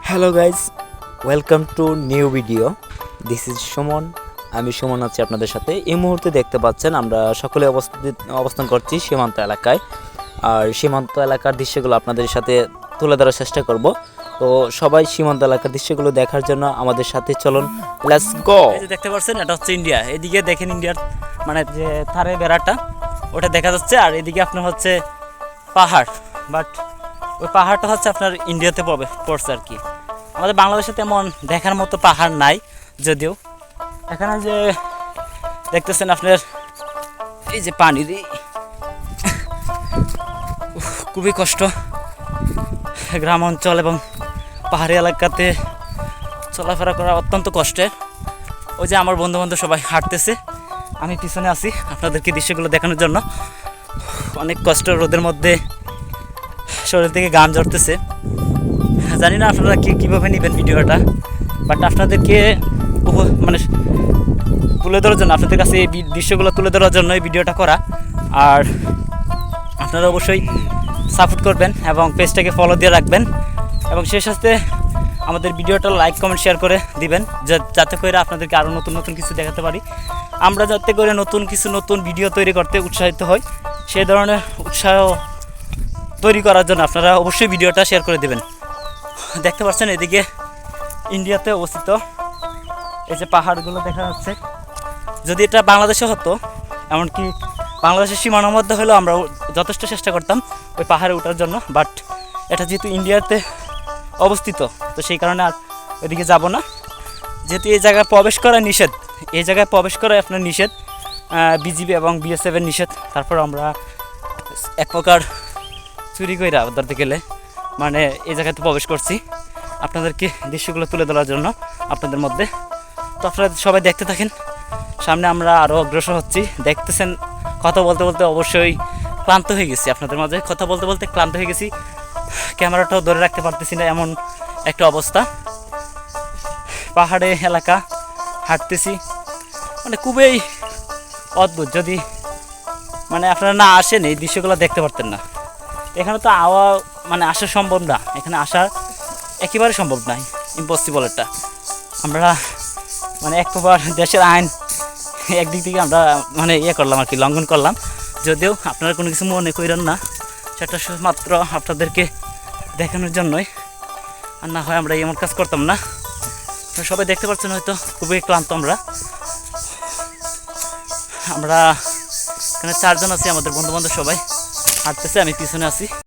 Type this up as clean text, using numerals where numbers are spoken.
Hello guys, welcome to new video. This is Suman. আমি সুমন আছি আপনাদের সাথে। এই মুহূর্তে দেখতে পাচ্ছেন আমরা সকলে অবস্থান করছি সীমান্ত এলাকায়। আর সীমান্ত এলাকার দৃশ্যগুলো আপনাদের সাথে তুলে ধরার চেষ্টা করব। তো সবাই সীমান্ত এলাকার দৃশ্যগুলো দেখার জন্য আমাদের সাথে চলুন, লেটস গো। এই যে দেখতে পাচ্ছেন, এটা হচ্ছে ইন্ডিয়া। এদিকে দেখেন ইন্ডিয়ার মানে যে থারে বেড়াটা ওটা দেখা যাচ্ছে, আর এদিকে আপনার হচ্ছে পাহাড়। বাট ওই পাহাড়টা হচ্ছে আপনার ইন্ডিয়াতে পড়ছে আর কি। আমাদের বাংলাদেশে তেমন দেখার মতো পাহাড় নাই যদিও। এখানে যে দেখতেছেন আপনার এই যে পানি খুবই কষ্ট। গ্রাম অঞ্চল এবং পাহাড়ি এলাকাতে চলাফেরা করা অত্যন্ত কষ্টের। ওই যে আমার বন্ধু বান্ধব সবাই হাঁটতেছে, আমি পিছনে আছি আপনাদেরকে দৃশ্যগুলো দেখানোর জন্য। অনেক কষ্ট, রোদের মধ্যে শরীর থেকে ঘাম ঝরতেছে। জানি না আপনারা কীভাবে নেবেন ভিডিওটা, বাট আপনাদেরকে মানে তুলে ধরার জন্য, আপনাদের কাছে এই দৃশ্যগুলো তুলে ধরার জন্য এই ভিডিওটা করা। আর আপনারা অবশ্যই সাপোর্ট করবেন এবং পেজটাকে ফলো দিয়ে রাখবেন, এবং সেই সাথে আমাদের ভিডিওটা লাইক কমেন্ট শেয়ার করে দিবেন, যাতে করে আপনাদেরকে আরও নতুন নতুন কিছু দেখাতে পারি। আমরা যাতে করে নতুন ভিডিও তৈরি করতে উৎসাহিত হই, সেই ধরনের উৎসাহ তৈরি করার জন্য আপনারা অবশ্যই ভিডিওটা শেয়ার করে দেবেন। দেখতে পাচ্ছেন এদিকে ইন্ডিয়াতে অবস্থিত এই যে পাহাড়গুলো দেখা যাচ্ছে। যদি এটা বাংলাদেশে হতো, এমনকি বাংলাদেশের সীমানার মধ্যে হলেও আমরা যথেষ্ট চেষ্টা করতাম ওই পাহাড়ে ওঠার জন্য। বাট এটা যেহেতু ইন্ডিয়াতে অবস্থিত, তো সেই কারণে আর ওইদিকে যাব না। যেহেতু এই জায়গায় প্রবেশ করা নিষেধ, এই জায়গায় প্রবেশ করা আপনার নিষেধ, বিজিবি এবং বিএসএফের নিষেধ। তারপর আমরা এক প্রকার চুরি করে ধরতে গেলে মানে এই জায়গাতে প্রবেশ করছি আপনাদেরকে দৃশ্যগুলো তুলে ধরার জন্য আপনাদের মধ্যে। তো আপনারা সবাই দেখতে থাকেন, সামনে আমরা আরও অগ্রসর হচ্ছি। দেখতেছেন কথা বলতে বলতে অবশ্যই ক্লান্ত হয়ে গেছি, আপনাদের মাঝে কথা বলতে বলতে ক্লান্ত হয়ে গেছি। ক্যামেরাটাও ধরে রাখতে পারতেছি না, এমন একটা অবস্থা। পাহাড়ে এলাকা হাঁটতেছি, মানে খুবই অদ্ভুত। যদি মানে আপনারা না আসেন এই দৃশ্যগুলো দেখতে পারতেন না। এখানে তো মানে আসা সম্ভব না, এখানে আসা একেবারে সম্ভব নয়, ইম্পসিবল। এটা আমরা মানে এক প্রকার দেশের আইন একদিক থেকে আমরা মানে করলাম আর কি, লঙ্ঘন করলাম। যদিও আপনারা কোনো কিছু মনে করেন না, সেটা শুধুমাত্র আপনাদেরকে দেখানোর জন্যই, আর না হয় আমরা এমন কাজ করতাম না। সবাই দেখতে পাচ্ছেন হয়তো খুবই ক্লান্ত আমরা এখানে 4 জন আছি, আমাদের বন্ধু বান্ধব সবাই হাঁটতেছে, আমি পিছনে আছি।